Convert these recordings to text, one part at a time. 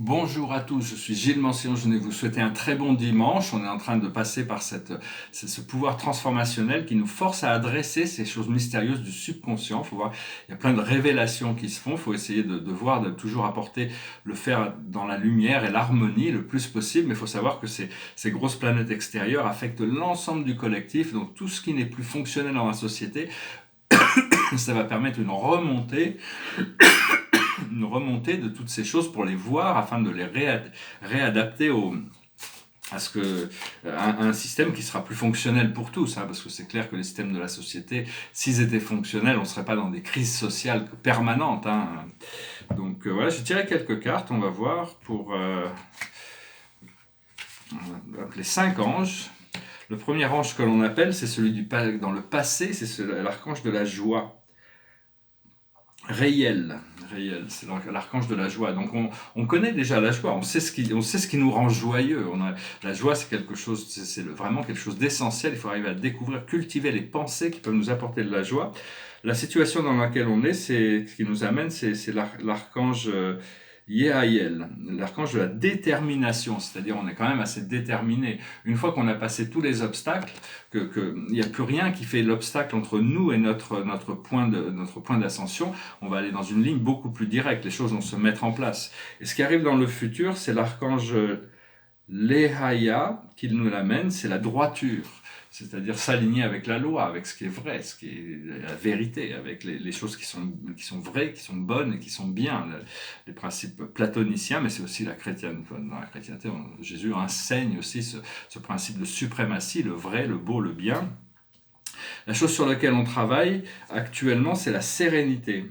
Bonjour à tous, je suis Gilles Mancion, je voulais vous souhaiter un très bon dimanche. On est en train de passer par ce pouvoir transformationnel qui nous force à adresser ces choses mystérieuses du subconscient. Faut voir, il y a plein de révélations qui se font, il faut essayer de voir, de toujours apporter, le faire dans la lumière et l'harmonie le plus possible, mais il faut savoir que ces grosses planètes extérieures affectent l'ensemble du collectif, donc tout ce qui n'est plus fonctionnel dans la société, ça va permettre une remontée de toutes ces choses pour les voir afin de les réadapter à un système qui sera plus fonctionnel pour tous, hein, parce que c'est clair que les systèmes de la société, s'ils étaient fonctionnels, on ne serait pas dans des crises sociales permanentes. Hein. Donc voilà, j'ai tiré quelques cartes, on va voir, on va appeler 5 anges. Le premier ange que l'on appelle, c'est celui dans le passé, c'est l'archange de la joie. Réel, c'est l'archange de la joie. Donc on connaît déjà la joie, on sait ce qui nous rend joyeux. La joie, c'est quelque chose, vraiment quelque chose d'essentiel. Il faut arriver à découvrir, cultiver les pensées qui peuvent nous apporter de la joie. La situation dans laquelle on est, c'est ce qui nous amène, c'est l'archange Yehaïel, l'archange de la détermination, c'est-à-dire on est quand même assez déterminé. Une fois qu'on a passé tous les obstacles, il n'y a plus rien qui fait l'obstacle entre nous et notre point d'ascension, on va aller dans une ligne beaucoup plus directe, les choses vont se mettre en place. Et ce qui arrive dans le futur, c'est l'archange Lehaya qui nous l'amène, c'est la droiture. C'est-à-dire s'aligner avec la loi, avec ce qui est vrai, ce qui est la vérité, avec les choses qui sont vraies, qui sont bonnes et qui sont bien. Les principes platoniciens, mais c'est aussi la chrétienté. Dans la chrétienté, Jésus enseigne aussi ce principe de suprématie, le vrai, le beau, le bien. La chose sur laquelle on travaille actuellement, c'est la sérénité.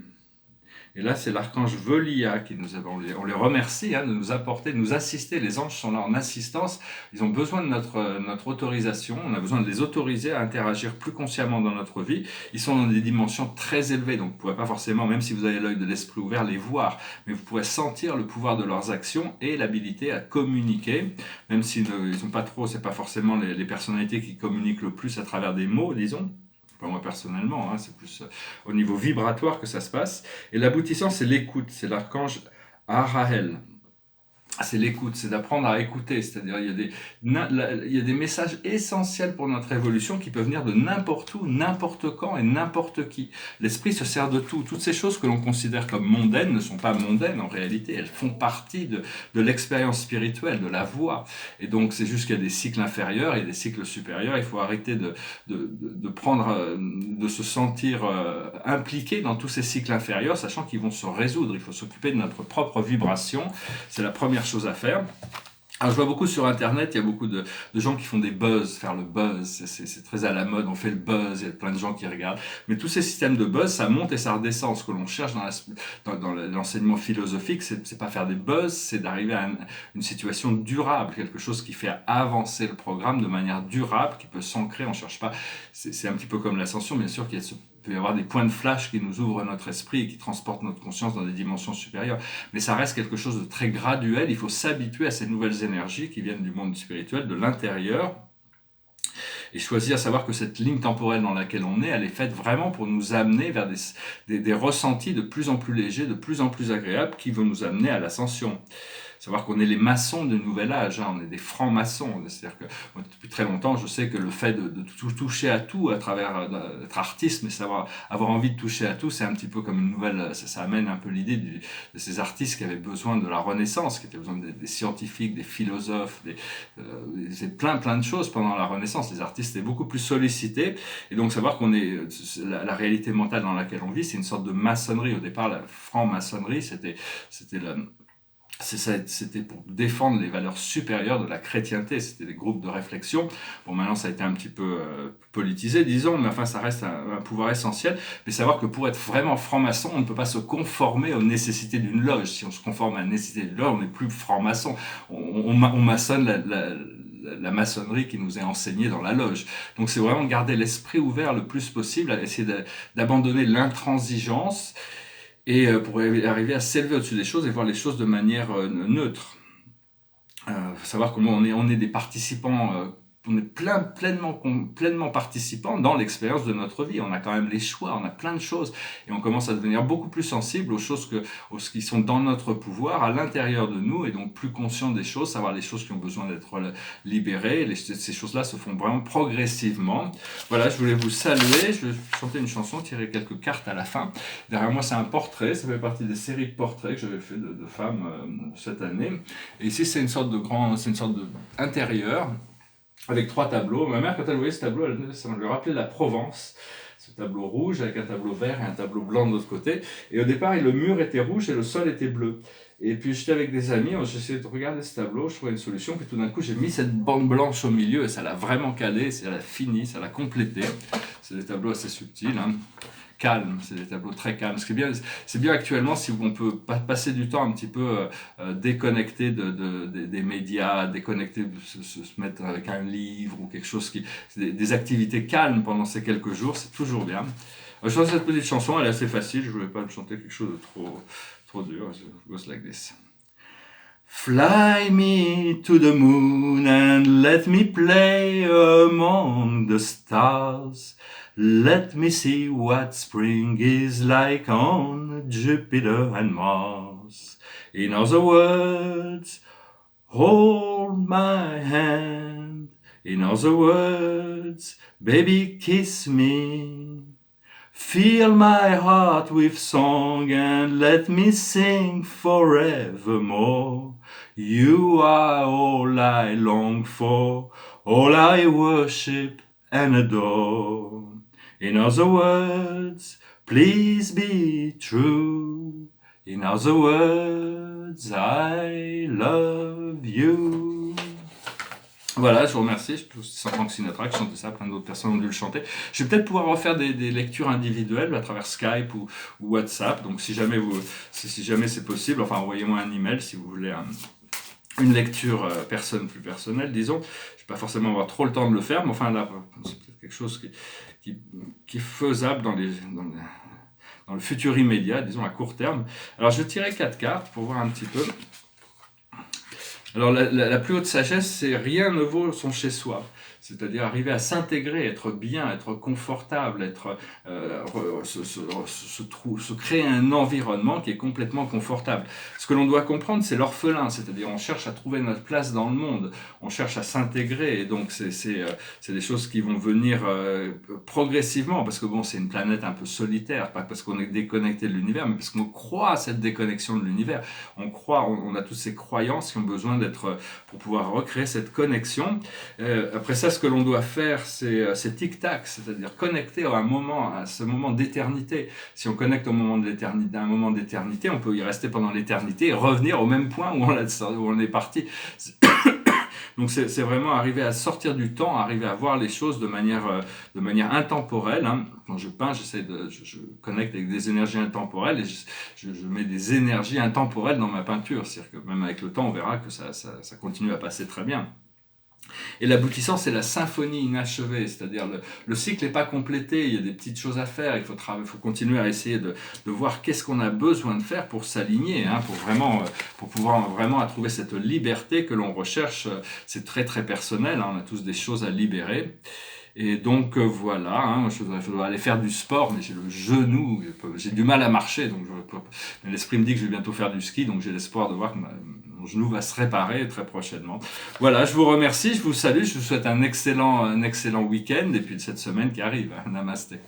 Et là, c'est l'archange Velia qui on les remercie de nous apporter, de nous assister. Les anges sont là en assistance. Ils ont besoin de notre autorisation. On a besoin de les autoriser à interagir plus consciemment dans notre vie. Ils sont dans des dimensions très élevées. Donc, vous ne pourrez pas forcément, même si vous avez l'œil de l'esprit ouvert, les voir. Mais vous pourrez sentir le pouvoir de leurs actions et l'habilité à communiquer. Même s'ils n'ont pas trop, c'est pas forcément les personnalités qui communiquent le plus à travers des mots, disons. Pas moi personnellement, c'est plus au niveau vibratoire que ça se passe. Et l'aboutissant, c'est l'écoute, c'est l'archange Arahel. C'est l'écoute, c'est d'apprendre à écouter, c'est-à-dire il y a des messages essentiels pour notre évolution qui peuvent venir de n'importe où, n'importe quand et n'importe qui. L'esprit se sert de tout. Toutes ces choses que l'on considère comme mondaines ne sont pas mondaines en réalité, elles font partie de l'expérience spirituelle, de la voie. Et donc c'est juste qu'il y a des cycles inférieurs et des cycles supérieurs. Il faut arrêter de se sentir impliqué dans tous ces cycles inférieurs, sachant qu'ils vont se résoudre. Il faut s'occuper de notre propre vibration. C'est la première chose à faire. Alors je vois beaucoup sur internet, il y a beaucoup de gens qui font des buzz, faire le buzz, c'est très à la mode, on fait le buzz, il y a plein de gens qui regardent. Mais tous ces systèmes de buzz, ça monte et ça redescend. Ce que l'on cherche dans l'enseignement philosophique, c'est pas faire des buzz, c'est d'arriver à une situation durable, quelque chose qui fait avancer le programme de manière durable, qui peut s'ancrer, on cherche pas, c'est un petit peu comme l'ascension, bien sûr qu'il peut y avoir des points de flash qui nous ouvrent notre esprit et qui transportent notre conscience dans des dimensions supérieures. Mais ça reste quelque chose de très graduel. Il faut s'habituer à ces nouvelles énergies qui viennent du monde spirituel, de l'intérieur, et choisir, savoir que cette ligne temporelle dans laquelle on est, elle est faite vraiment pour nous amener vers des ressentis de plus en plus légers, de plus en plus agréables, qui vont nous amener à l'ascension. Savoir qu'on est les maçons du nouvel âge, on est des francs-maçons. C'est-à-dire que moi, depuis très longtemps, je sais que le fait de toucher à tout à travers d'être artiste, mais avoir envie de toucher à tout, c'est un petit peu comme une nouvelle. Ça amène un peu l'idée de ces artistes qui avaient besoin de la Renaissance, qui avaient besoin des scientifiques, des philosophes, c'est plein de choses pendant la Renaissance. Les artistes étaient beaucoup plus sollicités, et donc savoir qu'on est la réalité mentale dans laquelle on vit, c'est une sorte de maçonnerie. Au départ, la franc-maçonnerie, c'était pour défendre les valeurs supérieures de la chrétienté, c'était des groupes de réflexion. Bon, maintenant ça a été un petit peu politisé, disons, mais enfin ça reste un pouvoir essentiel. Mais savoir que pour être vraiment franc-maçon, on ne peut pas se conformer aux nécessités d'une loge. Si on se conforme à la nécessité d'une loge, on n'est plus franc-maçon. On maçonne la maçonnerie qui nous est enseignée dans la loge. Donc c'est vraiment garder l'esprit ouvert le plus possible, à essayer d'abandonner l'intransigeance, et pour arriver à s'élever au-dessus des choses et voir les choses de manière neutre. Savoir comment on est des participants on est pleinement participant dans l'expérience de notre vie. On a quand même les choix, on a plein de choses et on commence à devenir beaucoup plus sensible aux choses qui sont dans notre pouvoir, à l'intérieur de nous, et donc plus conscient des choses, savoir les choses qui ont besoin d'être libérées. Ces choses-là se font vraiment progressivement. Voilà, je voulais vous saluer, je vais chanter une chanson, tirer quelques cartes à la fin. Derrière moi, c'est un portrait, ça fait partie des séries de portraits que j'avais fait de femmes cette année. Et ici, c'est une sorte de intérieur avec 3 tableaux. Ma mère, quand elle voyait ce tableau, ça me rappelait la Provence. Ce tableau rouge avec un tableau vert et un tableau blanc de l'autre côté. Et au départ, le mur était rouge et le sol était bleu. Et puis j'étais avec des amis, j'essayais de regarder ce tableau, je trouvais une solution, puis tout d'un coup j'ai mis cette bande blanche au milieu et ça l'a vraiment calé, ça l'a fini, ça l'a complété. C'est des tableaux assez subtils, hein. Calme, c'est des tableaux très calmes. C'est bien actuellement si on peut passer du temps un petit peu déconnecté des médias, déconnecté, se mettre avec un livre ou quelque chose des activités calmes pendant ces quelques jours, c'est toujours bien. Je chante cette petite chanson, elle est assez facile, je voulais pas chanter quelque chose de trop dur. It goes like this. Fly me to the moon and let me play among the stars. Let me see what spring is like on Jupiter and Mars. In other words, hold my hand. In other words, baby, kiss me. Fill my heart with song and let me sing forevermore. You are all I long for, all I worship and adore. In other words, please be true. In other words, I love you. Voilà, je vous remercie. C'est Frank Sinatra qui chantait ça, plein d'autres personnes ont dû le chanter. Je vais peut-être pouvoir refaire des lectures individuelles à travers Skype ou WhatsApp. Donc si jamais c'est possible, enfin envoyez-moi un email si vous voulez une lecture plus personnelle, disons. Je vais pas forcément avoir trop le temps de le faire, mais enfin là, c'est peut-être quelque chose qui est faisable dans le futur immédiat, disons à court terme. Alors je vais tirer 4 cartes pour voir un petit peu. Alors la plus haute sagesse, c'est rien ne vaut son chez-soi. C'est-à-dire arriver à s'intégrer, être bien, être confortable, se créer un environnement qui est complètement confortable. Ce que l'on doit comprendre, c'est l'orphelin, c'est-à-dire on cherche à trouver notre place dans le monde, on cherche à s'intégrer, et donc c'est des choses qui vont venir progressivement, parce que bon, c'est une planète un peu solitaire, pas parce qu'on est déconnecté de l'univers, mais parce qu'on croit à cette déconnexion de l'univers. On a toutes ces croyances qui ont besoin d'être, pour pouvoir recréer cette connexion. Après ça, ce que l'on doit faire, c'est tic-tac, c'est-à-dire connecter à ce moment d'éternité. Si on connecte à un moment d'éternité, on peut y rester pendant l'éternité et revenir au même point où on est parti. Donc c'est vraiment arriver à sortir du temps, arriver à voir les choses de manière intemporelle. Hein. Quand je peins, je connecte avec des énergies intemporelles et je mets des énergies intemporelles dans ma peinture. C'est-à-dire que même avec le temps, on verra que ça continue à passer très bien. Et l'aboutissant, c'est la symphonie inachevée, c'est-à-dire le cycle n'est pas complété, il y a des petites choses à faire, il faut continuer à essayer de voir qu'est-ce qu'on a besoin de faire pour s'aligner, hein, pour pouvoir vraiment trouver cette liberté que l'on recherche. C'est très très personnel, hein, on a tous des choses à libérer. Et donc voilà, hein, je dois aller faire du sport, mais j'ai le genou, j'ai du mal à marcher, donc mais l'esprit me dit que je vais bientôt faire du ski, donc j'ai l'espoir de voir que mon genou va se réparer très prochainement. Voilà, je vous remercie, je vous salue, je vous souhaite un excellent week-end, et puis cette semaine qui arrive. Namasté.